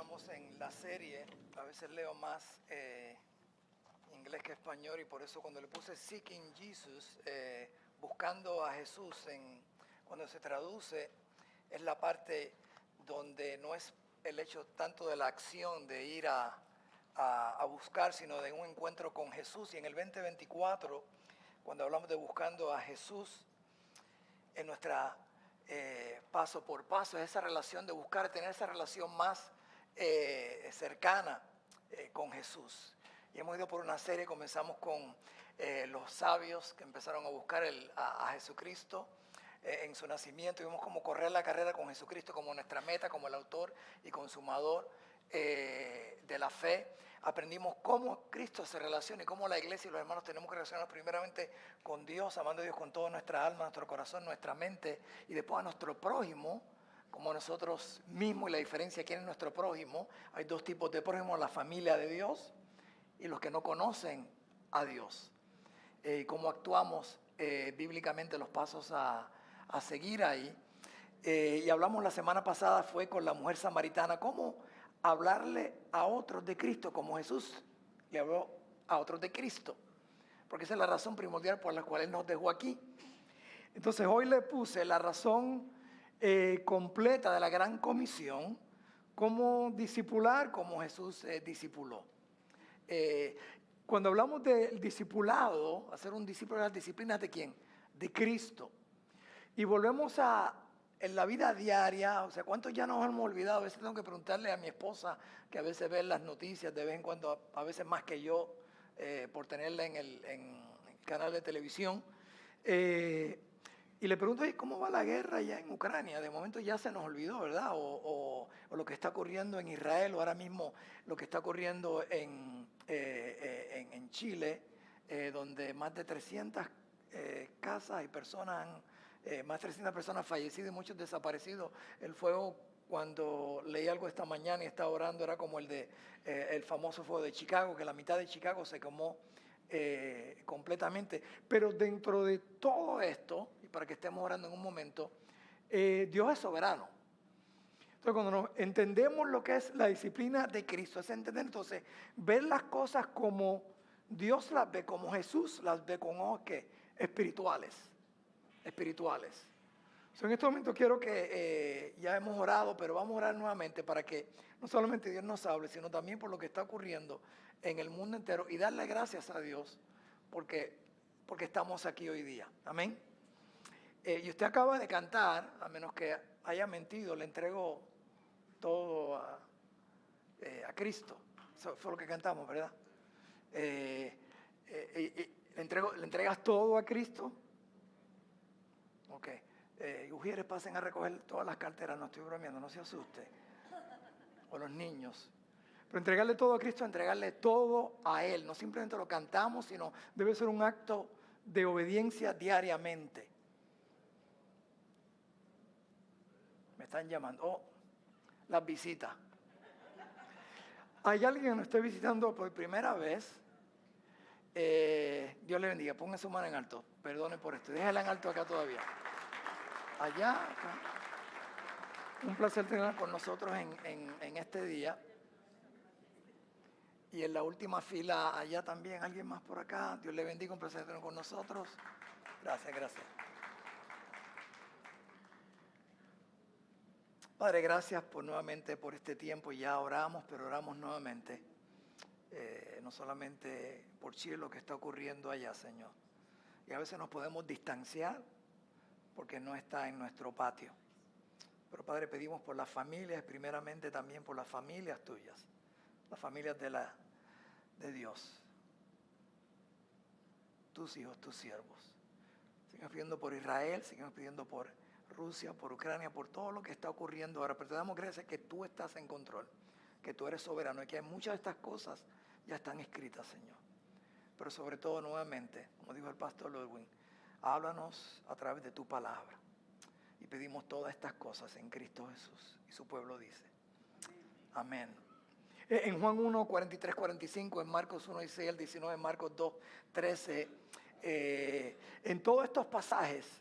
continuamos en la serie. A veces leo más inglés que español y por eso cuando le puse Seeking Jesus, buscando a Jesús, cuando se traduce es la parte donde no es el hecho tanto de la acción de ir a buscar, sino de un encuentro con Jesús. Y en el 2024, cuando hablamos de buscando a Jesús, en nuestra paso por paso, es esa relación de buscar, tener esa relación más cercana con Jesús. Y hemos ido por una serie, comenzamos con los sabios que empezaron a buscar a Jesucristo en su nacimiento, y vimos cómo correr la carrera con Jesucristo como nuestra meta, como el autor y consumador de la fe. Aprendimos cómo Cristo se relaciona y cómo la iglesia y los hermanos tenemos que relacionarnos primeramente con Dios, amando a Dios con toda nuestra alma, nuestro corazón, nuestra mente, y después a nuestro prójimo como nosotros mismos. Y la diferencia, ¿quién es nuestro prójimo? Hay dos tipos de prójimo: la familia de Dios y los que no conocen a Dios. Y cómo actuamos bíblicamente, los pasos a seguir ahí. Y hablamos la semana pasada, fue con la mujer samaritana, cómo hablarle a otros de Cristo, como Jesús le habló a otros de Cristo, porque esa es la razón primordial por la cual Él nos dejó aquí. Entonces hoy le puse la razón completa de la gran comisión, cómo discipular como Jesús discipuló. Cuando hablamos del discipulado, hacer un discípulo, las disciplinas ¿de quién? De Cristo. Y volvemos en la vida diaria, o sea, ¿cuántos ya nos hemos olvidado? A veces tengo que preguntarle a mi esposa, que a veces ve las noticias de vez en cuando, a veces más que yo, por tenerla en el canal de televisión. Y le pregunto, ¿cómo va la guerra ya en Ucrania? De momento ya se nos olvidó, ¿verdad? O lo que está ocurriendo en Israel, o ahora mismo lo que está ocurriendo en Chile, donde más de 300 casas y personas, más de 300 personas fallecidas y muchos desaparecidos. El fuego, cuando leí algo esta mañana y estaba orando, era como el famoso fuego de Chicago, que la mitad de Chicago se quemó completamente. Pero dentro de todo esto, y para que estemos orando en un momento, Dios es soberano. Entonces, cuando entendemos lo que es la disciplina de Cristo, es entender entonces, ver las cosas como Dios las ve, como Jesús las ve, con ojos espirituales. So, en este momento quiero que ya hemos orado, pero vamos a orar nuevamente para que no solamente Dios nos hable, sino también por lo que está ocurriendo en el mundo entero, y darle gracias a Dios porque estamos aquí hoy día. Amén. Y usted acaba de cantar, a menos que haya mentido, le entrego todo a Cristo. Eso fue lo que cantamos, ¿verdad? ¿Le entregas todo a Cristo? Ok. Ujieres, pasen a recoger todas las carteras, no estoy bromeando, no se asuste. O los niños. Pero entregarle todo a Cristo, entregarle todo a Él. No simplemente lo cantamos, sino debe ser un acto de obediencia diariamente. Me están llamando. Oh, las visitas. Hay alguien que nos esté visitando por primera vez. Dios le bendiga. Ponga su mano en alto. Perdone por esto. Déjala en alto acá todavía. Allá, acá. Un placer tenerla con nosotros en este día. Y en la última fila, allá también, alguien más por acá. Dios le bendiga, un placer tenerla con nosotros. Gracias, gracias. Padre, gracias nuevamente por este tiempo. Ya oramos, pero oramos nuevamente. No solamente por Chile, lo que está ocurriendo allá, Señor. Y a veces nos podemos distanciar porque no está en nuestro patio. Pero Padre, pedimos por las familias, primeramente también por las familias tuyas, las familias de Dios, tus hijos, tus siervos. Seguimos pidiendo por Israel, seguimos pidiendo por Rusia, por Ucrania, por todo lo que está ocurriendo ahora. Pero te damos gracias que tú estás en control, que tú eres soberano y que muchas de estas cosas ya están escritas, Señor. Pero sobre todo, nuevamente, como dijo el pastor Ludwig, háblanos a través de tu palabra. Y pedimos todas estas cosas en Cristo Jesús. Y su pueblo dice, amén. En Juan 1, 43, 45, en Marcos 1, 16 al 19, en Marcos 2, 13, en todos estos pasajes,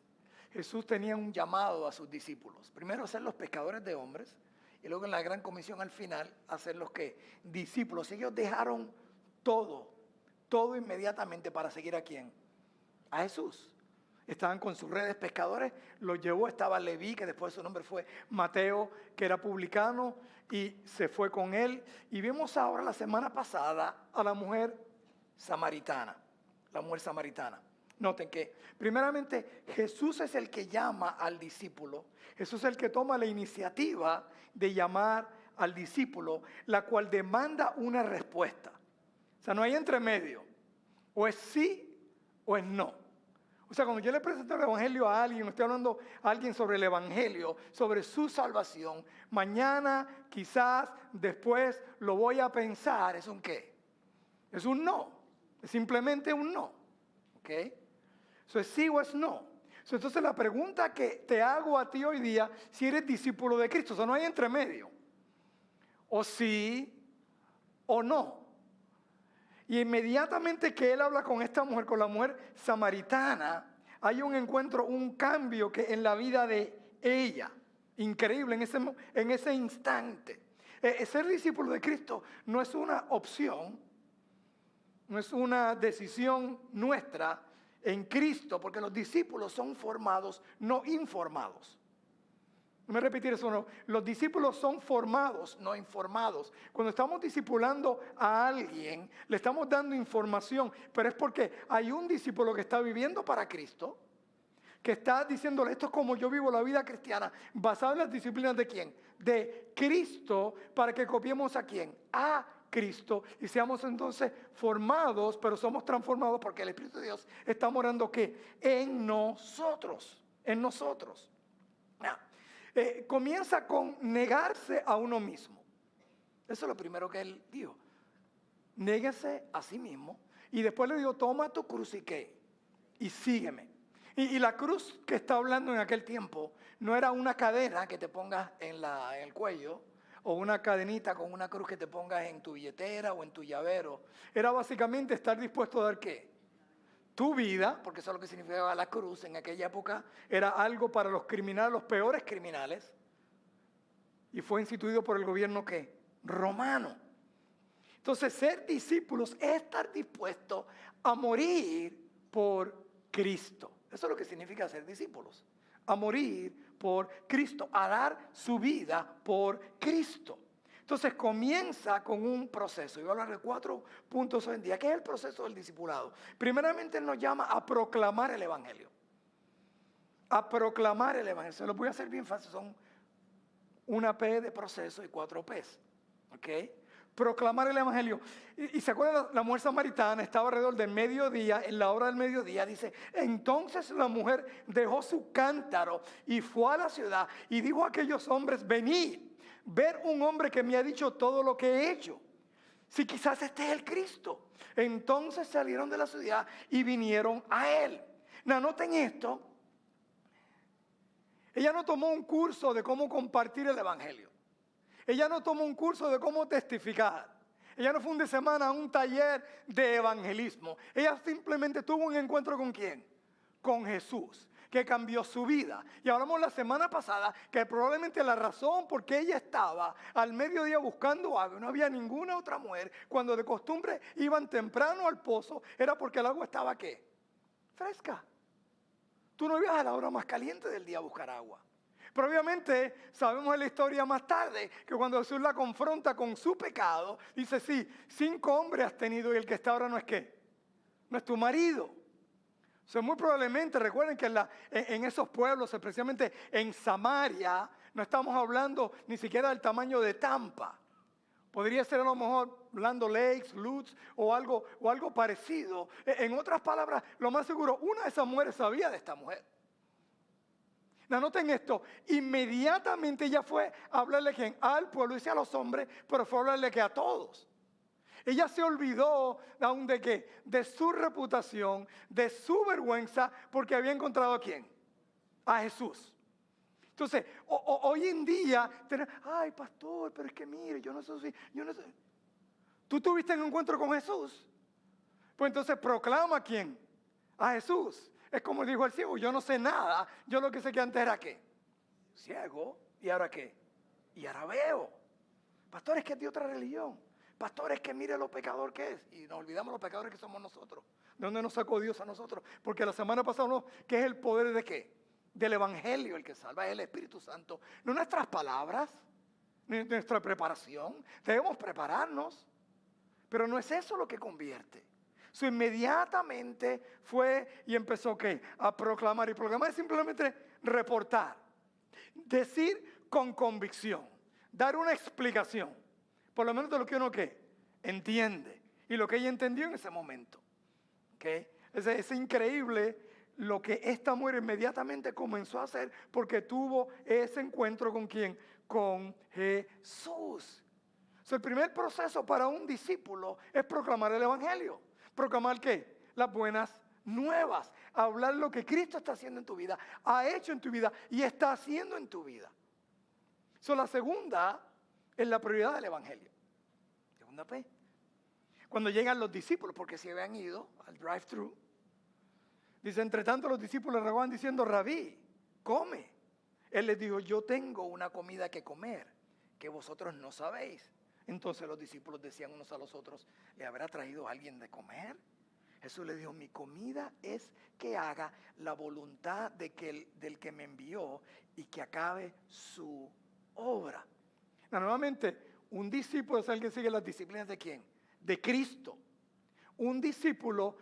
Jesús tenía un llamado a sus discípulos. Primero, ser los pescadores de hombres, y luego en la gran comisión al final, hacerlos ¿qué? Discípulos. Ellos dejaron todo inmediatamente para seguir ¿a quién? A Jesús. Estaban con sus redes pescadores, los llevó, estaba Leví, que después su nombre fue Mateo, que era publicano, y se fue con él. Y vimos ahora la semana pasada a la mujer samaritana, Noten que primeramente Jesús es el que llama al discípulo, Jesús es el que toma la iniciativa de llamar al discípulo, la cual demanda una respuesta. O sea, no hay entremedio, o es sí o es no. O sea, cuando yo le presento el evangelio a alguien, estoy hablando a alguien sobre el evangelio, sobre su salvación, mañana, quizás, después, lo voy a pensar, ¿es un qué? Es un no, es simplemente un no, ¿ok? Eso es sí o es no. Entonces la pregunta que te hago a ti hoy día, si eres discípulo de Cristo, o sea, no hay entremedio, o sí o no. Y inmediatamente que él habla con esta mujer, con la mujer samaritana, hay un encuentro, un cambio que en la vida de ella, increíble en ese instante. Ser discípulo de Cristo no es una opción, no es una decisión nuestra en Cristo, porque los discípulos son formados, no informados. No me repetir eso, no. Los discípulos son formados, no informados. Cuando estamos discipulando a alguien, le estamos dando información, pero es porque hay un discípulo que está viviendo para Cristo, que está diciéndole, esto es como yo vivo la vida cristiana, basada en las disciplinas de ¿quién? De Cristo, para que copiemos ¿a quién? A Cristo, y seamos entonces formados, pero somos transformados porque el Espíritu de Dios está morando ¿qué? En nosotros, en nosotros. Comienza con negarse a uno mismo. Eso es lo primero que él dijo. Néguese a sí mismo. Y después le dijo, toma tu cruz y qué. Y sígueme. Y la cruz que está hablando en aquel tiempo no era una cadena que te pongas en el cuello o una cadenita con una cruz que te pongas en tu billetera o en tu llavero. Era básicamente estar dispuesto a dar ¿qué? Tu vida, porque eso es lo que significaba la cruz en aquella época, era algo para los criminales, los peores criminales, y fue instituido por el gobierno ¿qué? Romano. Entonces, ser discípulos es estar dispuesto a morir por Cristo. Eso es lo que significa ser discípulos, a morir por Cristo, a dar su vida por Cristo. Entonces comienza con un proceso. Y voy a hablar de 4 puntos hoy en día. ¿Qué es el proceso del discipulado? Primeramente él nos llama a proclamar el evangelio. A proclamar el evangelio. Se lo voy a hacer bien fácil. Son una P de proceso y 4 P's. ¿Ok? Proclamar el evangelio. Y se acuerdan, la mujer samaritana estaba alrededor del mediodía, en la hora del mediodía, dice, entonces la mujer dejó su cántaro y fue a la ciudad y dijo a aquellos hombres, venid. Ver un hombre que me ha dicho todo lo que he hecho. Si quizás este es el Cristo. Entonces salieron de la ciudad y vinieron a él. Noten esto. Ella no tomó un curso de cómo compartir el evangelio. Ella no tomó un curso de cómo testificar. Ella no fue un de semana a un taller de evangelismo. Ella simplemente tuvo un encuentro ¿con quién? Con Jesús, que cambió su vida. Y hablamos la semana pasada que probablemente la razón por qué ella estaba al mediodía buscando agua, no había ninguna otra mujer, cuando de costumbre iban temprano al pozo, era porque el agua estaba ¿qué? Fresca. Tú no ibas a la hora más caliente del día a buscar agua. Pero obviamente sabemos en la historia más tarde que cuando Jesús la confronta con su pecado, dice, sí, 5 hombres has tenido y el que está ahora no es ¿qué? No es tu marido. O sea, muy probablemente, recuerden que en esos pueblos, especialmente en Samaria, no estamos hablando ni siquiera del tamaño de Tampa. Podría ser a lo mejor Land Lakes, Lutz o algo parecido. En otras palabras, lo más seguro, una de esas mujeres sabía de esta mujer. Noten esto, inmediatamente ella fue a hablarle ¿quién? Al pueblo, dice a los hombres, pero fue a hablarle que a todos. Ella se olvidó aún de qué, de su reputación, de su vergüenza, porque había encontrado ¿a quién? A Jesús. Entonces, hoy en día, ay pastor, pero es que mire, yo no sé si, yo no sé. ¿Tú tuviste un encuentro con Jesús? Pues entonces proclama ¿a quién? A Jesús. Es como dijo el ciego, yo no sé nada, yo lo que sé que antes era ¿qué? Ciego, ¿y ahora qué? Y ahora veo. Pastor, es que es de otra religión. Pastor, es que mire lo pecador que es. Y nos olvidamos los pecadores que somos nosotros. ¿De dónde nos sacó Dios a nosotros? Porque la semana pasada hablamos que es el poder de ¿qué? Del Evangelio el que salva, es el Espíritu Santo. No nuestras palabras, ni nuestra preparación. Debemos prepararnos. Pero no es eso lo que convierte. Inmediatamente fue y empezó ¿qué? A proclamar. Y proclamar es simplemente reportar. Decir con convicción. Dar una explicación. Por lo menos de lo que uno ¿qué? Entiende. Y lo que ella entendió en ese momento. ¿Okay? Es increíble lo que esta mujer inmediatamente comenzó a hacer porque tuvo ese encuentro ¿con quién? Con Jesús. El primer proceso para un discípulo es proclamar el Evangelio. ¿Proclamar qué? Las buenas nuevas. Hablar lo que Cristo está haciendo en tu vida, ha hecho en tu vida y está haciendo en tu vida. La segunda es la prioridad del Evangelio. Segunda P. Cuando llegan los discípulos, porque se habían ido al drive-thru, dice, entre tanto los discípulos le rogaban diciendo, Rabí, come. Él les dijo, yo tengo una comida que comer, que vosotros no sabéis. Entonces los discípulos decían unos a los otros, ¿le habrá traído alguien de comer? Jesús le dijo, mi comida es que haga la voluntad del que me envió y que acabe su obra. Nuevamente, un discípulo es alguien que sigue las disciplinas ¿de quién? De Cristo. Un discípulo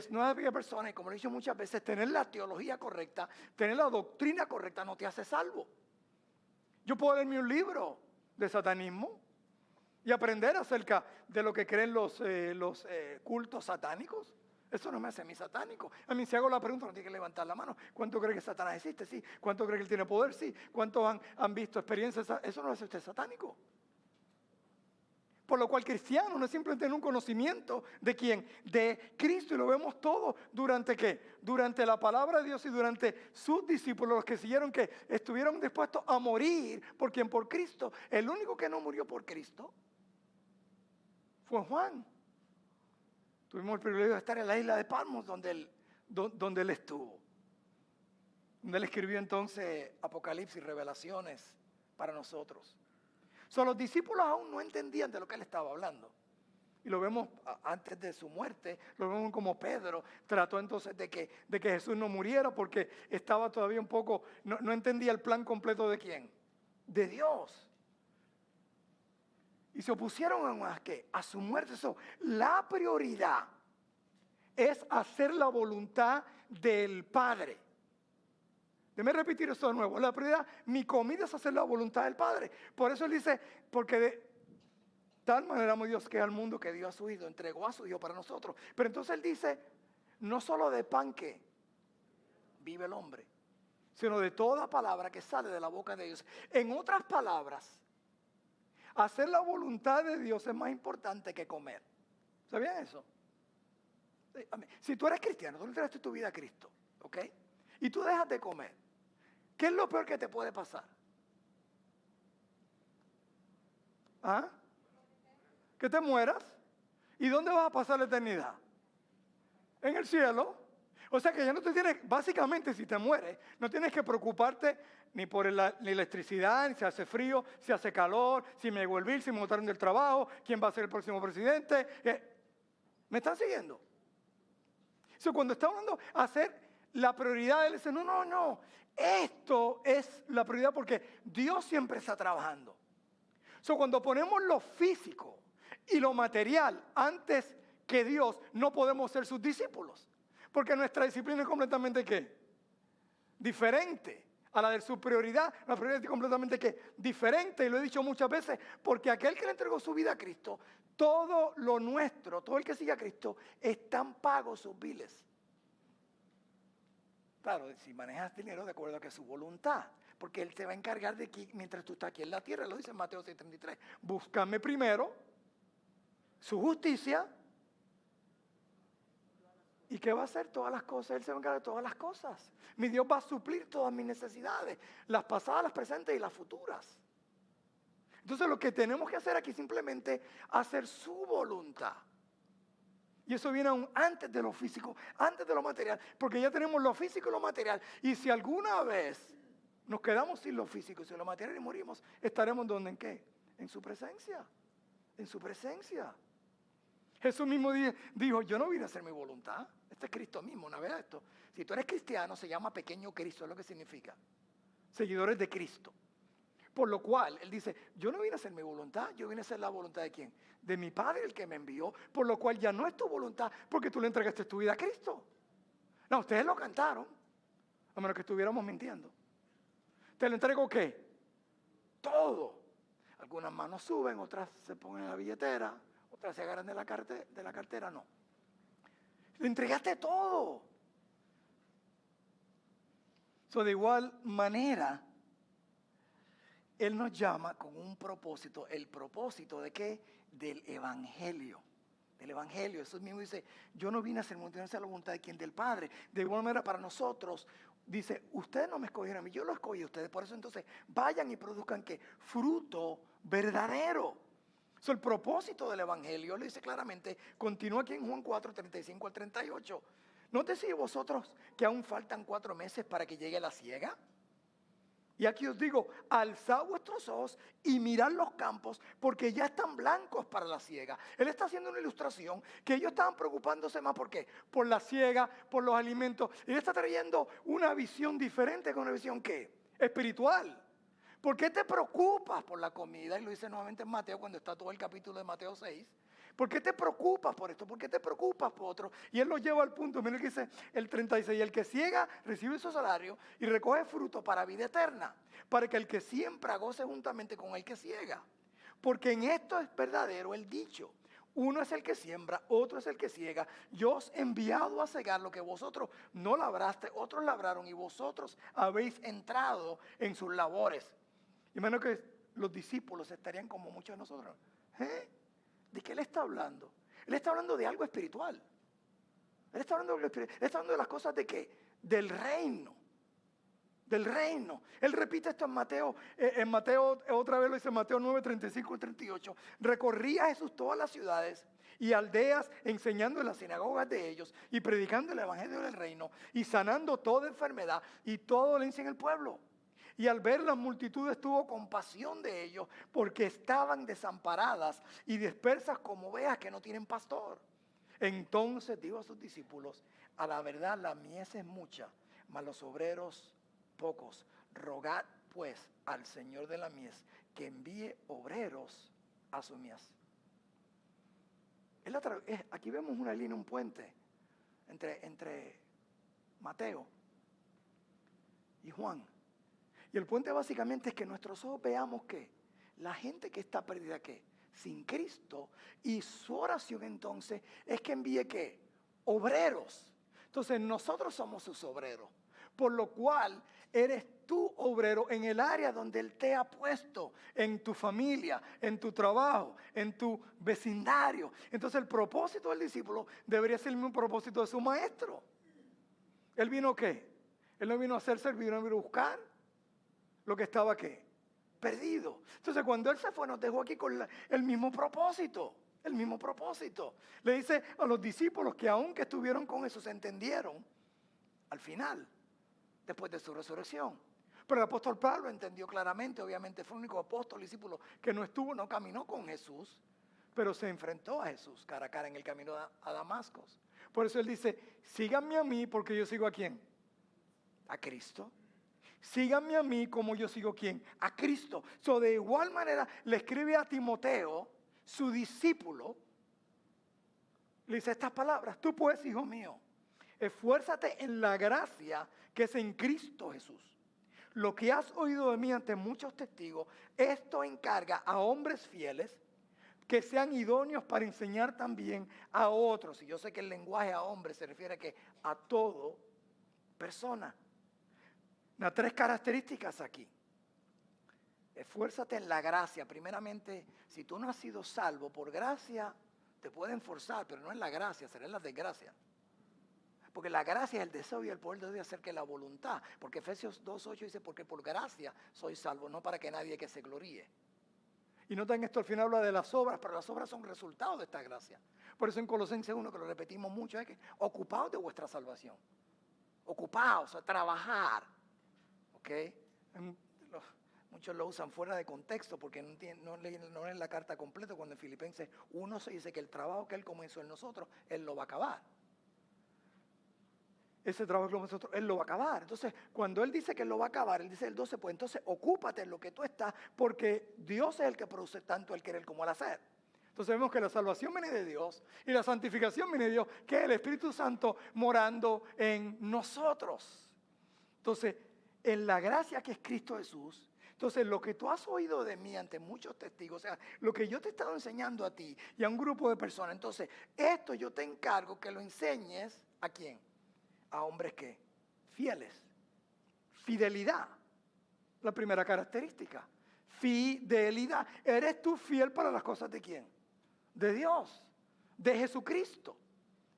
no es aquella persona, y como lo he dicho muchas veces, tener la teología correcta, tener la doctrina correcta no te hace salvo. Yo puedo leerme un libro de satanismo y aprender acerca de lo que creen los cultos satánicos. Eso no me hace a mí satánico. A mí si hago la pregunta no tiene que levantar la mano. ¿Cuánto cree que Satanás existe? Sí. ¿Cuánto cree que él tiene poder? Sí. ¿Cuántos han visto experiencias? Eso no hace usted satánico. Por lo cual cristiano no es simplemente tener un conocimiento de quién, de Cristo. Y lo vemos todo durante ¿qué? Durante la palabra de Dios y durante sus discípulos, los que siguieron que estuvieron dispuestos a morir por quien, por Cristo. El único que no murió por Cristo fue Juan. Tuvimos el privilegio de estar en la isla de Patmos donde él estuvo. Donde él escribió entonces Apocalipsis, revelaciones para nosotros. Los discípulos aún no entendían de lo que él estaba hablando. Y lo vemos antes de su muerte, lo vemos como Pedro trató entonces de que Jesús no muriera porque estaba todavía un poco, no entendía el plan completo de quién, de Dios. Y se opusieron a su muerte. La prioridad es hacer la voluntad del Padre. Déjame repetir esto de nuevo. La prioridad, mi comida es hacer la voluntad del Padre. Por eso él dice, porque de tal manera amó Dios que al mundo que dio a su Hijo, entregó a su Hijo para nosotros. Pero entonces él dice, no solo de pan que vive el hombre, sino de toda palabra que sale de la boca de Dios. En otras palabras, hacer la voluntad de Dios es más importante que comer. ¿Sabían eso? Si tú eres cristiano, tú le entregaste tu vida a Cristo, ¿ok? Y tú dejas de comer. ¿Qué es lo peor que te puede pasar? ¿Ah? Que te mueras. ¿Y dónde vas a pasar la eternidad? En el cielo. O sea que ya no te tienes, básicamente si te mueres, no tienes que preocuparte ni por la electricidad, ni si hace frío, si hace calor, si me llegó el bill, si me botaron del trabajo, quién va a ser el próximo presidente. ¿Me están siguiendo? Cuando está hablando de hacer la prioridad, él dice, no, esto es la prioridad porque Dios siempre está trabajando. Cuando ponemos lo físico y lo material antes que Dios, no podemos ser sus discípulos. Porque nuestra disciplina es completamente ¿qué? Diferente a la de su prioridad. La prioridad es completamente ¿qué? Diferente. Y lo he dicho muchas veces, porque aquel que le entregó su vida a Cristo, todo lo nuestro, todo el que sigue a Cristo, están pagos sus biles. Claro, si manejas dinero de acuerdo a que es su voluntad, porque Él te va a encargar de que mientras tú estás aquí en la tierra, lo dice en Mateo 6:33, búscame primero su justicia. ¿Y qué va a hacer? Todas las cosas. Él se va a encargar de todas las cosas. Mi Dios va a suplir todas mis necesidades, las pasadas, las presentes y las futuras. Entonces lo que tenemos que hacer aquí es simplemente hacer su voluntad. Y eso viene aún antes de lo físico, antes de lo material, porque ya tenemos lo físico y lo material. Y si alguna vez nos quedamos sin lo físico y sin lo material y morimos, estaremos ¿dónde? ¿En qué? En su presencia. En su presencia. Jesús mismo dijo, yo no vine a hacer mi voluntad. Este es Cristo mismo, una vez esto. Si tú eres cristiano, se llama pequeño Cristo, es lo que significa. Seguidores de Cristo. Por lo cual, Él dice, yo no vine a hacer mi voluntad, yo vine a hacer la voluntad ¿de quién? De mi Padre, el que me envió. Por lo cual ya no es tu voluntad, porque tú le entregaste tu vida a Cristo. No, ustedes lo cantaron, a menos que estuviéramos mintiendo. ¿Te lo entrego qué? Todo. Algunas manos suben, otras se ponen en la billetera, otras se agarran de la cartera, no. Le entregaste todo. De igual manera, Él nos llama con un propósito. ¿El propósito de qué? Del Evangelio. Del Evangelio. Jesús mismo dice, yo no vine a hacer la voluntad de quien, del Padre. De igual manera para nosotros, dice, ustedes no me escogieron a mí, yo lo escogí a ustedes. Por eso entonces vayan y produzcan ¿qué? Fruto verdadero. El propósito del Evangelio, lo dice claramente, continúa aquí en Juan 4, 35 al 38. ¿No decís vosotros que aún faltan 4 meses para que llegue la siega? Y aquí os digo, alzad vuestros ojos y mirad los campos, porque ya están blancos para la siega. Él está haciendo una ilustración que ellos estaban preocupándose más, ¿por qué? Por la siega, por los alimentos. Y él está trayendo una visión diferente, con una visión ¿qué? Espiritual. ¿Por qué te preocupas por la comida? Y lo dice nuevamente en Mateo, cuando está todo el capítulo de Mateo 6. ¿Por qué te preocupas por esto? ¿Por qué te preocupas por otro? Y él lo lleva al punto, miren que dice el 36, el que ciega recibe su salario y recoge fruto para vida eterna, para que el que siembra goce juntamente con el que ciega. Porque en esto es verdadero el dicho, uno es el que siembra, otro es el que ciega. Yo os he enviado a cegar lo que vosotros no labraste, otros labraron y vosotros habéis entrado en sus labores. Imagino que los discípulos estarían como muchos de nosotros. ¿De qué él está hablando? Él está hablando de algo espiritual. Él está hablando de algo espiritual. Él está hablando de las cosas ¿de qué? Del reino. Del reino. Él repite esto en Mateo, otra vez lo dice en Mateo 9, 35 y 38. Recorría Jesús todas las ciudades y aldeas, enseñando en las sinagogas de ellos y predicando el evangelio del reino y sanando toda enfermedad y toda dolencia en el pueblo. Y al ver las multitudes tuvo compasión de ellos, porque estaban desamparadas y dispersas como ovejas que no tienen pastor. Entonces dijo a sus discípulos, a la verdad la mies es mucha, mas los obreros pocos. Rogad pues al Señor de la mies que envíe obreros a su mies. Aquí vemos una línea, un puente entre Mateo y Juan. Y el puente básicamente es que nuestros ojos veamos que la gente que está perdida, ¿qué? Sin Cristo. Y su oración entonces es que envíe ¿qué? Obreros. Entonces nosotros somos sus obreros. Por lo cual eres tú obrero en el área donde Él te ha puesto. En tu familia, en tu trabajo, en tu vecindario. Entonces el propósito del discípulo debería ser el mismo propósito de su maestro. ¿Él vino qué? Él no vino a hacer servir, no vino a buscar lo que estaba ¿qué? Perdido. Entonces cuando Él se fue nos dejó aquí con el mismo propósito. El mismo propósito. Le dice a los discípulos que aunque estuvieron con Jesús se entendieron al final, después de su resurrección. Pero el apóstol Pablo entendió claramente, obviamente fue el único apóstol, discípulo que no caminó con Jesús, pero se enfrentó a Jesús cara a cara en el camino a Damasco. Por eso él dice, síganme a mí porque yo sigo ¿a quién? A Cristo. Síganme a mí como yo sigo ¿quién? A Cristo. De igual manera le escribe a Timoteo, su discípulo, le dice estas palabras, tú pues, hijo mío, esfuérzate en la gracia que es en Cristo Jesús. Lo que has oído de mí ante muchos testigos, esto encarga a hombres fieles que sean idóneos para enseñar también a otros. Y yo sé que el lenguaje a hombres se refiere a todo persona. Unas 3 características aquí. Esfuérzate en la gracia. Primeramente, si tú no has sido salvo por gracia, te pueden forzar, pero no es la gracia, será en la desgracia. Porque la gracia es el deseo y el poder de Dios hacer que la voluntad. Porque Efesios 2:8 dice, porque por gracia soy salvo, no para que nadie que se gloríe. Y noten esto, al final habla de las obras, pero las obras son resultado de esta gracia. Por eso en Colosenses 1, que lo repetimos mucho, es que ocupaos de vuestra salvación. Ocupaos, a trabajar. ¿Ok? Muchos lo usan fuera de contexto porque no leen la carta completa, cuando en Filipenses 1 se dice que el trabajo que Él comenzó en nosotros, Él lo va a acabar. Ese trabajo que nosotros, Él lo va a acabar. Entonces, cuando Él dice que Él lo va a acabar, Él dice el 12, pues entonces ocúpate en lo que tú estás, porque Dios es el que produce tanto el querer como el hacer. Entonces vemos que la salvación viene de Dios y la santificación viene de Dios, que es el Espíritu Santo morando en nosotros. Entonces, en la gracia que es Cristo Jesús, entonces lo que tú has oído de mí ante muchos testigos, o sea, lo que yo te he estado enseñando a ti y a un grupo de personas, entonces esto yo te encargo que lo enseñes ¿a quién? A hombres que fieles. Fidelidad, la primera característica. Fidelidad. ¿Eres tú fiel para las cosas de quién? De Dios, de Jesucristo.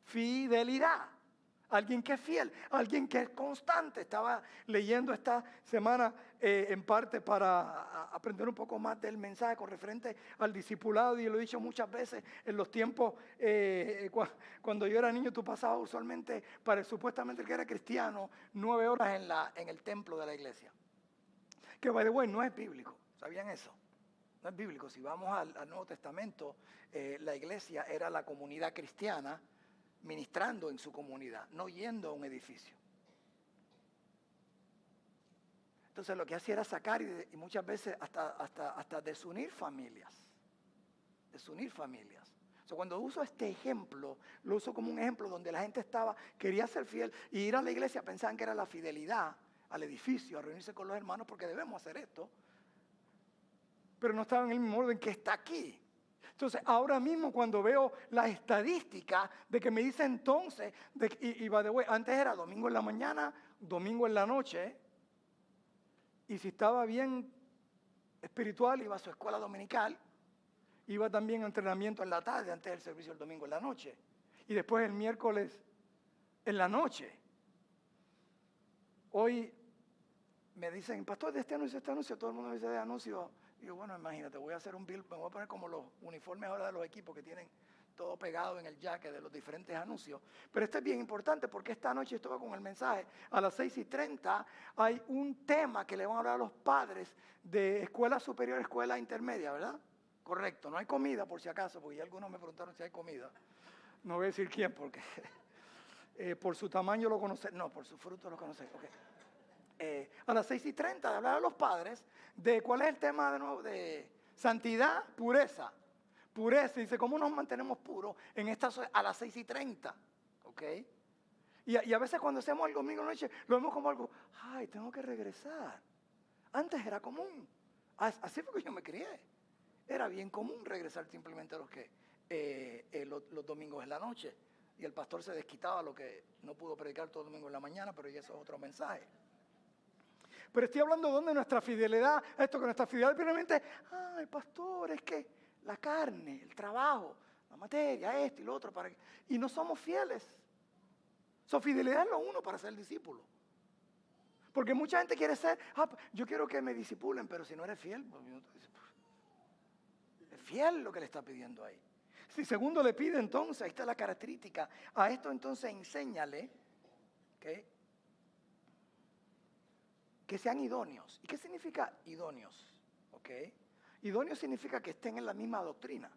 Fidelidad. Alguien que es fiel, alguien que es constante. Estaba leyendo esta semana en parte para aprender un poco más del mensaje con referente al discipulado, y lo he dicho muchas veces en los tiempos, cuando yo era niño tú pasabas usualmente, para supuestamente el que era cristiano, 9 horas en el templo de la iglesia. Que, by the way, no es bíblico. ¿Sabían eso? No es bíblico. Si vamos al Nuevo Testamento, la iglesia era la comunidad cristiana ministrando en su comunidad, no yendo a un edificio. Entonces lo que hacía era sacar y muchas veces hasta desunir familias. Desunir familias. O sea, cuando uso este ejemplo, lo uso como un ejemplo donde la gente quería ser fiel y ir a la iglesia, pensaban que era la fidelidad al edificio, a reunirse con los hermanos porque debemos hacer esto, pero no estaba en el mismo orden que está aquí. Entonces, ahora mismo cuando veo las estadísticas de que me dice entonces, by the way, antes era domingo en la mañana, domingo en la noche, y si estaba bien espiritual, iba a su escuela dominical, iba también a entrenamiento en la tarde, antes del servicio del domingo en la noche, y después el miércoles en la noche. Hoy me dicen, pastor, de este anuncio, todo el mundo me dice de anuncio. Y yo, bueno, imagínate, voy a hacer un bill, me voy a poner como los uniformes ahora de los equipos que tienen todo pegado en el jacket de los diferentes anuncios. Pero esto es bien importante porque esta noche estuve con el mensaje. A las 6:30 hay un tema que le van a hablar a los padres de escuela superior, escuela intermedia, ¿verdad? Correcto, no hay comida por si acaso, porque ya algunos me preguntaron si hay comida. No voy a decir quién, porque por su tamaño lo conocen, no, por su fruto lo conocen. Okay. A las 6:30 de hablar a los padres de cuál es el tema de nuevo, de santidad, pureza. Pureza, dice, ¿cómo nos mantenemos puros en esta a las 6:30? ¿Ok? Y a veces cuando hacemos algo domingo noche, lo vemos como algo, ay, tengo que regresar. Antes era común. Así fue que yo me crié. Era bien común regresar simplemente a los domingos en la noche. Y el pastor se desquitaba lo que no pudo predicar todo el domingo en la mañana, pero ya eso es otro mensaje. Pero estoy hablando de nuestra fidelidad, esto que nuestra fidelidad primeramente, el pastor, es que la carne, el trabajo, la materia, esto y lo otro, y no somos fieles. Su fidelidad es lo uno para ser discípulo. Porque mucha gente quiere ser, yo quiero que me discipulen, pero si no eres fiel, pues, es fiel lo que le está pidiendo ahí. Si segundo le pide entonces, ahí está la característica, a esto entonces enséñale, ¿okay?, que sean idóneos. ¿Y qué significa idóneos? ¿Okay? Idóneos significa que estén en la misma doctrina.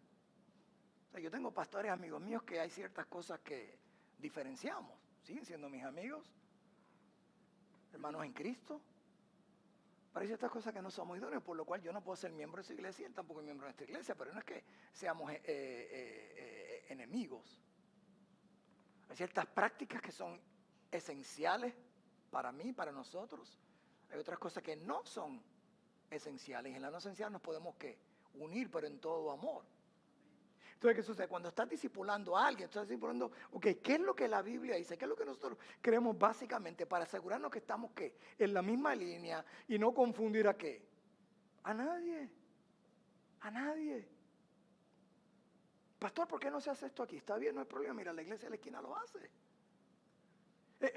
O sea, yo tengo pastores amigos míos que hay ciertas cosas que diferenciamos. Siguen siendo mis amigos, hermanos en Cristo. Pero hay ciertas cosas que no somos idóneos, por lo cual yo no puedo ser miembro de su iglesia y él tampoco es miembro de esta iglesia, pero no es que seamos enemigos. Hay ciertas prácticas que son esenciales para mí, para nosotros. Hay otras cosas que no son esenciales. En la no esencial nos podemos unir, pero en todo amor. Entonces, ¿qué sucede? Cuando estás discipulando a alguien, estás discipulando, ¿qué es lo que la Biblia dice? ¿Qué es lo que nosotros creemos básicamente para asegurarnos que estamos en la misma línea y no confundir a qué? A nadie. A nadie. Pastor, ¿por qué no se hace esto aquí? Está bien, no hay problema. Mira, la iglesia de la esquina lo hace.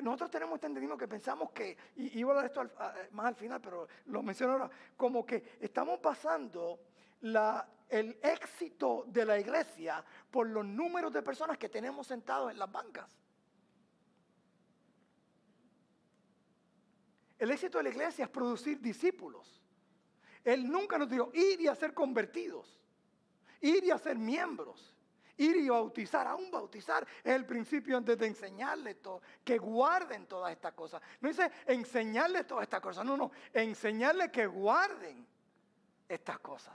Nosotros tenemos este entendimiento que pensamos que, y iba a hablar esto más al final, pero lo menciono ahora, como que estamos basando el éxito de la iglesia por los números de personas que tenemos sentados en las bancas. El éxito de la iglesia es producir discípulos. Él nunca nos dijo ir y a ser convertidos, ir y a ser miembros, ir y bautizar. Aún bautizar es el principio antes de enseñarles todo, que guarden todas estas cosas. No dice enseñarles todas estas cosas, no, enseñarles que guarden estas cosas,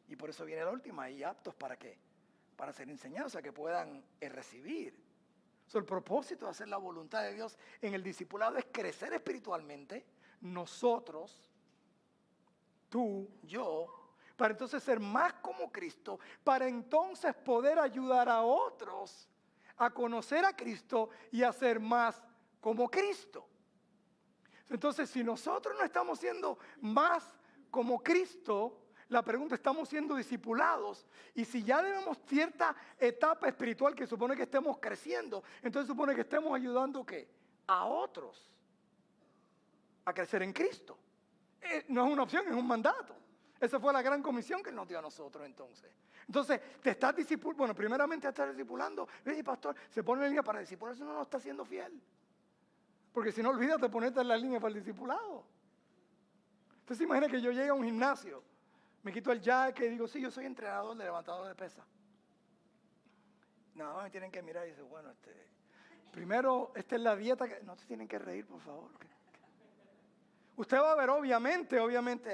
Y por eso viene la última, y aptos ¿para qué? Para ser enseñados, o sea, que puedan recibir. El propósito de hacer la voluntad de Dios en el discipulado es crecer espiritualmente, nosotros, tú, yo, para entonces ser más como Cristo, para entonces poder ayudar a otros a conocer a Cristo y a ser más como Cristo. Entonces, si nosotros no estamos siendo más como Cristo, la pregunta, ¿estamos siendo discipulados? Y si ya debemos cierta etapa espiritual que supone que estemos creciendo, entonces supone que estemos ayudando ¿qué? A otros a crecer en Cristo. No es una opción, es un mandato. Esa fue la gran comisión que Él nos dio a nosotros entonces. Entonces, te estás discipulando, bueno, primeramente estás discipulando. Y pastor, se pone en línea para discipular, eso no está siendo fiel. Porque si no, olvídate de ponerte en la línea para el discipulado. Entonces, imagina que yo llegue a un gimnasio, me quito el jacket y digo, sí, yo soy entrenador de levantador de pesas. Nada más me tienen que mirar y decir, bueno, primero, esta es la dieta que... No se tienen que reír, por favor. Usted va a ver, obviamente,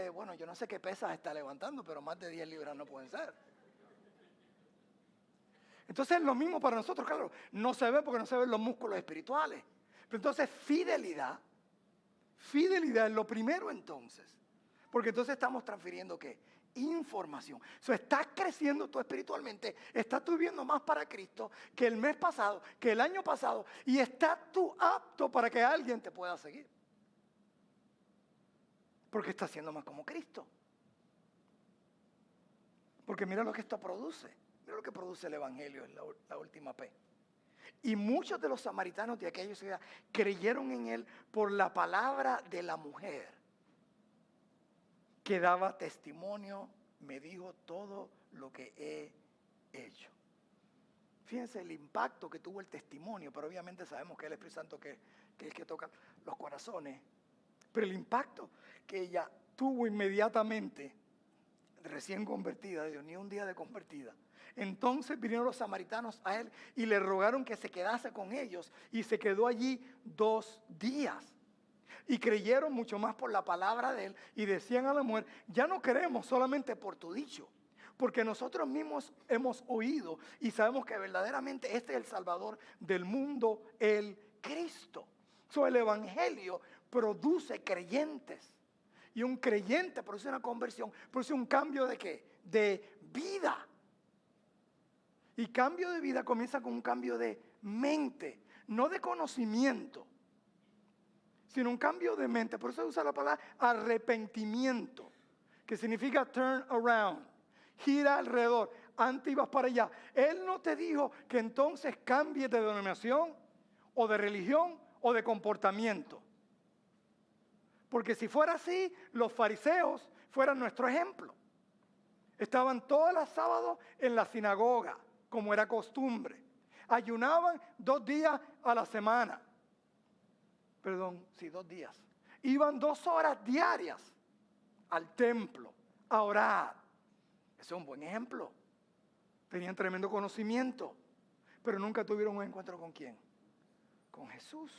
bueno, yo no sé qué pesas está levantando, pero más de 10 libras no pueden ser. Entonces es lo mismo para nosotros, claro. No se ve porque no se ven los músculos espirituales. Pero entonces fidelidad es lo primero entonces. Porque entonces estamos transfiriendo ¿qué? Información. Estás creciendo tú espiritualmente, estás tú viviendo más para Cristo que el mes pasado, que el año pasado, y estás tú apto para que alguien te pueda seguir. Porque estás siendo más como Cristo. Porque mira lo que esto produce. Mira lo que produce el Evangelio, es la última P. Y muchos de los samaritanos de aquella ciudad creyeron en Él por la palabra de la mujer, que daba testimonio, me dijo todo lo que he hecho. Fíjense el impacto que tuvo el testimonio, pero obviamente sabemos que el Espíritu Santo que es el que toca los corazones. Pero el impacto que ella tuvo inmediatamente, recién convertida, Dios, ni un día de convertida. Entonces vinieron los samaritanos a él y le rogaron que se quedase con ellos, y se quedó allí 2 días. Y creyeron mucho más por la palabra de él, y decían a la mujer, ya no queremos solamente por tu dicho, porque nosotros mismos hemos oído y sabemos que verdaderamente este es el Salvador del mundo, el Cristo. El Evangelio produce creyentes. Y un creyente produce una conversión, produce un cambio ¿de qué? De vida. Y cambio de vida comienza con un cambio de mente, no de conocimiento, sino un cambio de mente. Por eso se usa la palabra arrepentimiento, que significa turn around, gira alrededor. Antes ibas para allá. Él no te dijo que entonces cambies de denominación o de religión o de comportamiento. Porque si fuera así, los fariseos fueran nuestro ejemplo. Estaban todos los sábados en la sinagoga, como era costumbre. Ayunaban 2 días a la semana. 2 días. Iban 2 horas diarias al templo a orar. Ese es un buen ejemplo. Tenían tremendo conocimiento, pero nunca tuvieron un encuentro ¿con quién? Con Jesús.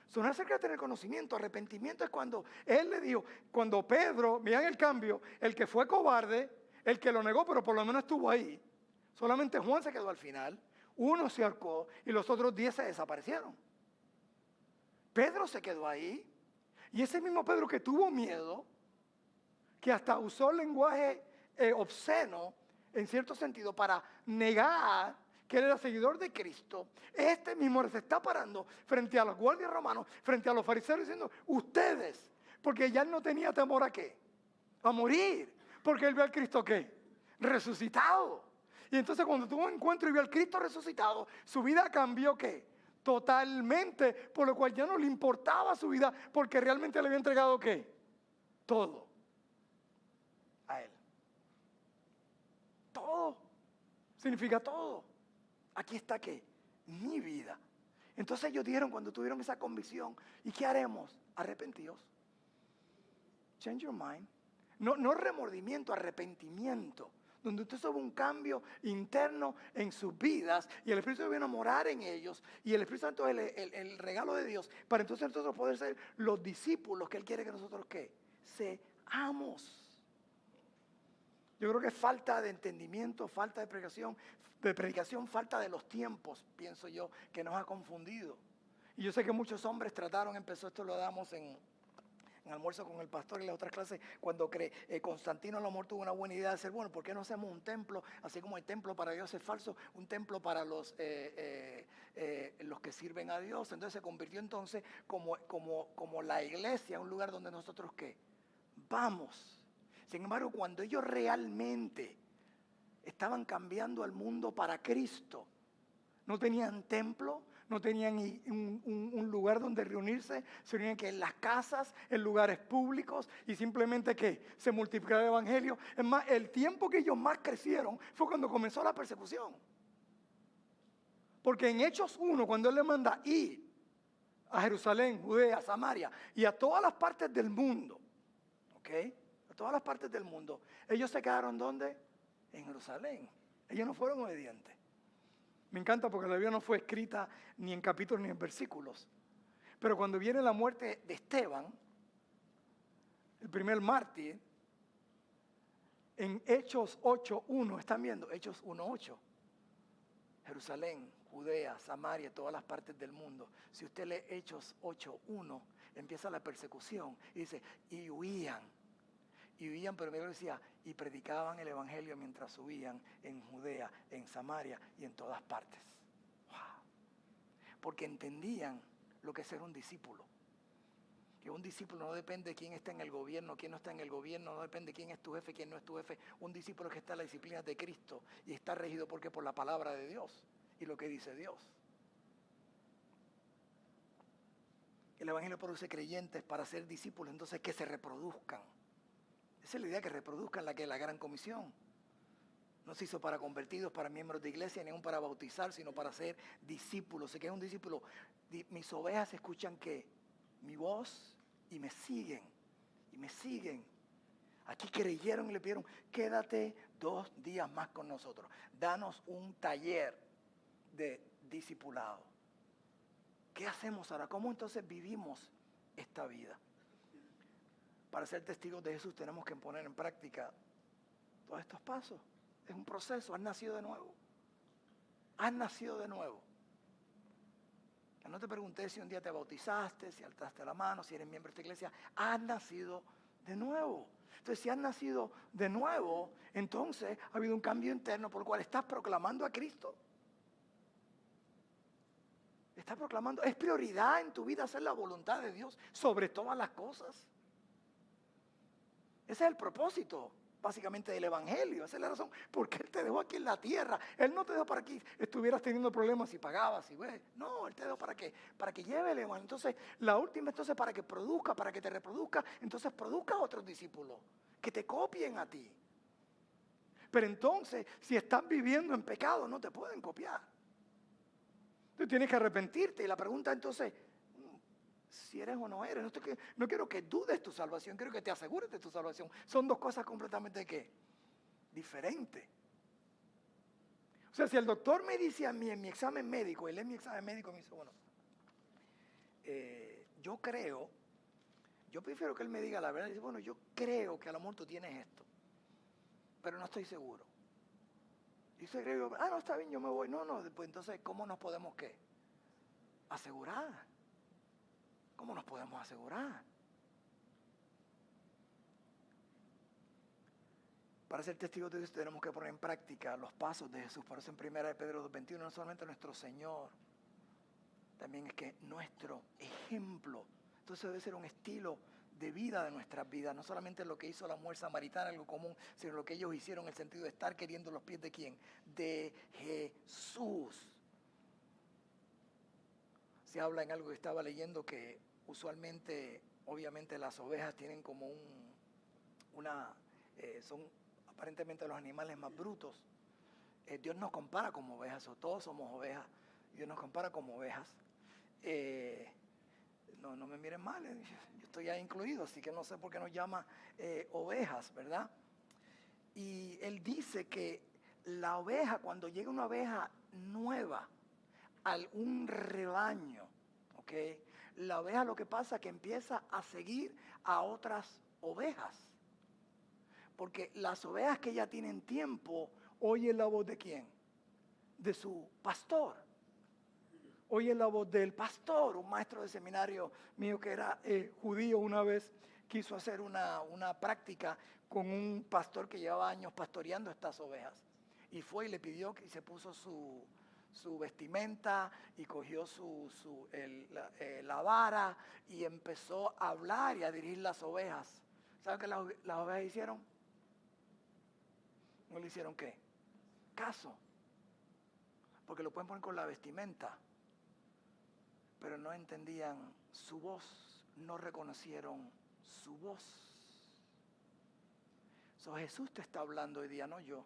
Eso no es acerca de tener conocimiento. Arrepentimiento es cuando él le dijo, cuando Pedro, miren el cambio, el que fue cobarde, el que lo negó, pero por lo menos estuvo ahí. Solamente Juan se quedó al final, 1 se ahorcó y los otros 10 se desaparecieron. Pedro se quedó ahí, y ese mismo Pedro que tuvo miedo, que hasta usó lenguaje obsceno, en cierto sentido, para negar que él era seguidor de Cristo, este mismo se está parando frente a los guardias romanos, frente a los fariseos, diciendo, ustedes, porque ya él no tenía temor ¿a qué? A morir, porque él vio al Cristo ¿qué? Resucitado. Y entonces cuando tuvo un encuentro y vio al Cristo resucitado, su vida cambió ¿qué? Totalmente, por lo cual ya no le importaba su vida, porque realmente le había entregado ¿qué? Todo a él. Todo significa todo. Aquí está ¿qué? Mi vida. Entonces ellos dijeron cuando tuvieron esa convicción, ¿y qué haremos? Arrepentidos. Change your mind. No remordimiento, arrepentimiento. Donde usted tuvo un cambio interno en sus vidas y el Espíritu Santo viene a morar en ellos y el Espíritu Santo es el regalo de Dios para entonces nosotros poder ser los discípulos que Él quiere que nosotros ¿qué? Seamos. Yo creo que es falta de entendimiento, falta de predicación, falta de los tiempos, pienso yo, que nos ha confundido. Y yo sé que muchos hombres trataron, esto lo damos en almuerzo con el pastor y las otras clases, cuando Constantino a lo mejor tuvo una buena idea de decir, bueno, ¿por qué no hacemos un templo? Así como el templo para Dios es falso, un templo para los que sirven a Dios. Entonces se convirtió entonces como la iglesia, un lugar donde nosotros ¿qué? Vamos. Sin embargo, cuando ellos realmente estaban cambiando al mundo para Cristo, no tenían templo, no tenían un lugar donde reunirse, se reunían que en las casas, en lugares públicos y simplemente que se multiplicaba el evangelio. Es más, el tiempo que ellos más crecieron fue cuando comenzó la persecución. Porque en Hechos 1, cuando Él le manda ir a Jerusalén, Judea, Samaria y a todas las partes del mundo, ¿ok? A todas las partes del mundo, ellos se quedaron ¿dónde? En Jerusalén. Ellos no fueron obedientes. Me encanta porque la Biblia no fue escrita ni en capítulos ni en versículos. Pero cuando viene la muerte de Esteban, el primer mártir, en Hechos 8:1, ¿están viendo? Hechos 1:8. Jerusalén, Judea, Samaria, todas las partes del mundo. Si usted lee Hechos 8:1, empieza la persecución y dice, y huían. Y huían, pero primero decía, y predicaban el evangelio mientras subían en Judea, en Samaria y en todas partes. Wow. Porque entendían lo que es ser un discípulo. Que un discípulo no depende de quién está en el gobierno, quién no está en el gobierno, no depende de quién es tu jefe, quién no es tu jefe. Un discípulo que está en la disciplina de Cristo y está regido porque por la palabra de Dios y lo que dice Dios. El evangelio produce creyentes para ser discípulos, entonces que se reproduzcan. Esa es la idea, que reproduzcan la gran comisión. No se hizo para convertidos, para miembros de iglesia, ni aún para bautizar, sino para ser discípulos. Sé que es un discípulo. Mis ovejas escuchan ¿qué? Mi voz y me siguen. Y me siguen. Aquí creyeron y le pidieron, quédate 2 días más con nosotros. Danos un taller de discipulado. ¿Qué hacemos ahora? ¿Cómo entonces vivimos esta vida? Para ser testigos de Jesús tenemos que poner en práctica todos estos pasos. Es un proceso, has nacido de nuevo. Has nacido de nuevo. No te pregunté si un día te bautizaste, si alzaste la mano, si eres miembro de esta iglesia. Has nacido de nuevo. Entonces, si has nacido de nuevo, entonces ha habido un cambio interno por el cual estás proclamando a Cristo. Estás proclamando, es prioridad en tu vida hacer la voluntad de Dios sobre todas las cosas. Ese es el propósito, básicamente, del evangelio. Esa es la razón por qué Él te dejó aquí en la tierra. Él no te dejó para que estuvieras teniendo problemas y pagabas y ves. No, Él te dejó para qué, para que lleve el evangelio. Entonces, la última, entonces, para que produzca, para que te reproduzca, entonces produzca otros discípulos que te copien a ti. Pero entonces, si estás viviendo en pecado, no te pueden copiar. Tú tienes que arrepentirte. Y la pregunta entonces, si eres o no eres. No quiero que dudes tu salvación, quiero que te asegures de tu salvación. Son dos cosas completamente ¿qué? Diferentes. O sea, si el doctor me dice a mí en mi examen médico, él lee mi examen médico y me dice, bueno, yo prefiero que él me diga la verdad. Y dice, bueno, yo creo que a lo mejor tú tienes esto, pero no estoy seguro. Y dice, no, está bien, yo me voy. No, pues entonces, ¿cómo nos podemos qué? Asegurar. ¿Cómo nos podemos asegurar? Para ser testigos de Dios tenemos que poner en práctica los pasos de Jesús. Por eso en 1 Pedro 2:21 no solamente nuestro Señor, también es que nuestro ejemplo. Entonces debe ser un estilo de vida de nuestras vidas, no solamente lo que hizo la mujer samaritana, algo común, sino lo que ellos hicieron en el sentido de estar queriendo los pies de ¿quién? De Jesús. Se habla en algo que estaba leyendo que usualmente, obviamente las ovejas tienen como son aparentemente los animales más brutos. Dios nos compara como ovejas, o todos somos ovejas, Dios nos compara como ovejas. no me miren mal, yo estoy ahí incluido, así que no sé por qué nos llama ovejas, ¿verdad? Y él dice que la oveja, cuando llega una oveja nueva a un rebaño, ¿ok? La oveja lo que pasa es que empieza a seguir a otras ovejas. Porque las ovejas que ya tienen tiempo, oyen la voz ¿de quién? De su pastor. Oyen la voz del pastor. Un maestro de seminario mío que era judío una vez quiso hacer una práctica con un pastor que llevaba años pastoreando estas ovejas. Y fue y le pidió que se puso su vestimenta y cogió la vara y empezó a hablar y a dirigir las ovejas. ¿Sabe qué las ovejas hicieron? ¿No le hicieron qué? Caso. Porque lo pueden poner con la vestimenta. Pero no entendían su voz. No reconocieron su voz. Jesús te está hablando hoy día, no yo.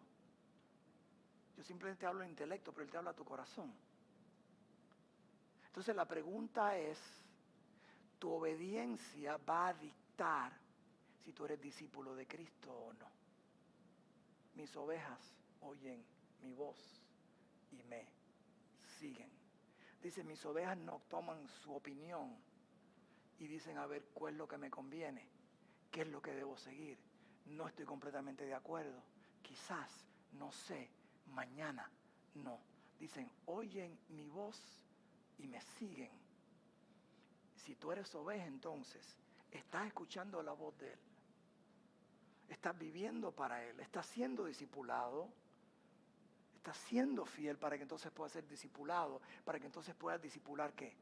Yo simplemente hablo de intelecto, pero Él te habla a tu corazón. Entonces la pregunta es, ¿tu obediencia va a dictar si tú eres discípulo de Cristo o no? Mis ovejas oyen mi voz y me siguen. Dice, mis ovejas no toman su opinión y dicen, a ver, ¿cuál es lo que me conviene? ¿Qué es lo que debo seguir? No estoy completamente de acuerdo. Quizás, no sé, mañana no. Dicen, oyen mi voz y me siguen. Si tú eres oveja, entonces, estás escuchando la voz de Él. Estás viviendo para Él, estás siendo discipulado, estás siendo fiel para que entonces puedas ser discipulado, para que entonces puedas discipular ¿qué?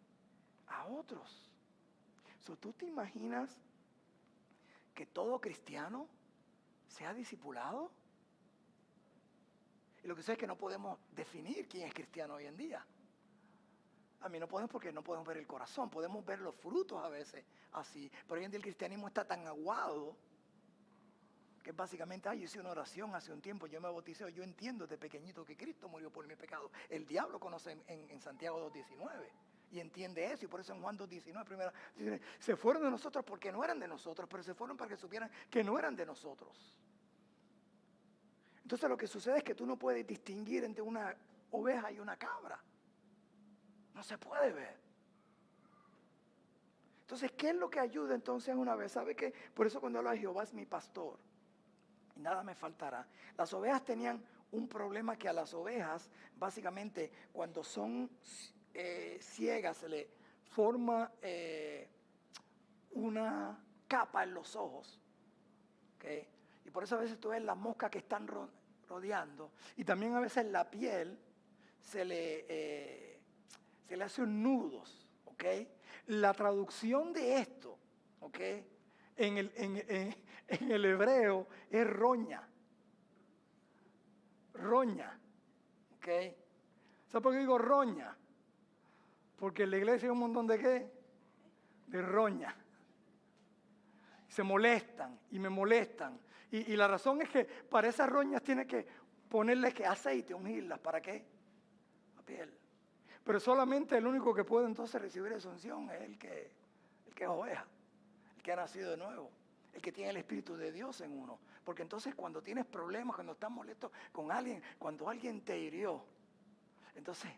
A otros. ¿Tú te imaginas que todo cristiano sea discipulado? Y lo que sé es que no podemos definir quién es cristiano hoy en día. A mí no podemos porque no podemos ver el corazón, podemos ver los frutos a veces así, pero hoy en día el cristianismo está tan aguado que básicamente, yo hice una oración hace un tiempo, yo me bauticé, yo entiendo desde pequeñito que Cristo murió por mi pecado. El diablo conoce en Santiago 2.19 y entiende eso, y por eso en Juan 2.19, primero, se fueron de nosotros porque no eran de nosotros, pero se fueron para que supieran que no eran de nosotros. Entonces lo que sucede es que tú no puedes distinguir entre una oveja y una cabra. No se puede ver. Entonces, ¿qué es lo que ayuda entonces una vez? ¿Sabe qué? Por eso cuando habla de Jehová es mi pastor y nada me faltará. Las ovejas tenían un problema que a las ovejas, básicamente, cuando son ciegas, se le forma una capa en los ojos. ¿Okay? Y por eso a veces tú ves las moscas que están rodeando. Y también a veces la piel se le hace un nudos. ¿Okay? La traducción de esto, ¿okay? en el hebreo es roña. Roña. ¿Okay? ¿Sabes por qué digo roña? Porque en la iglesia hay un montón de ¿qué? De roña. Se molestan y me molestan. Y la razón es que para esas roñas tiene que ponerle ¿qué? Aceite, ungirlas. ¿Para qué? La piel. Pero solamente el único que puede entonces recibir esa unción es el que es oveja, el que ha nacido de nuevo, el que tiene el Espíritu de Dios en uno. Porque entonces cuando tienes problemas, cuando estás molesto con alguien, cuando alguien te hirió, entonces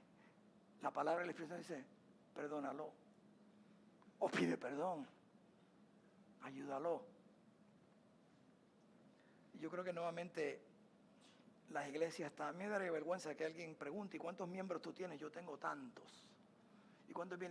la palabra del Espíritu dice, perdónalo, o pide perdón, ayúdalo. Y yo creo que nuevamente las iglesias están, a mí me daría vergüenza que alguien pregunte, ¿y cuántos miembros tú tienes? Yo tengo tantos. ¿Y cuántos vienen?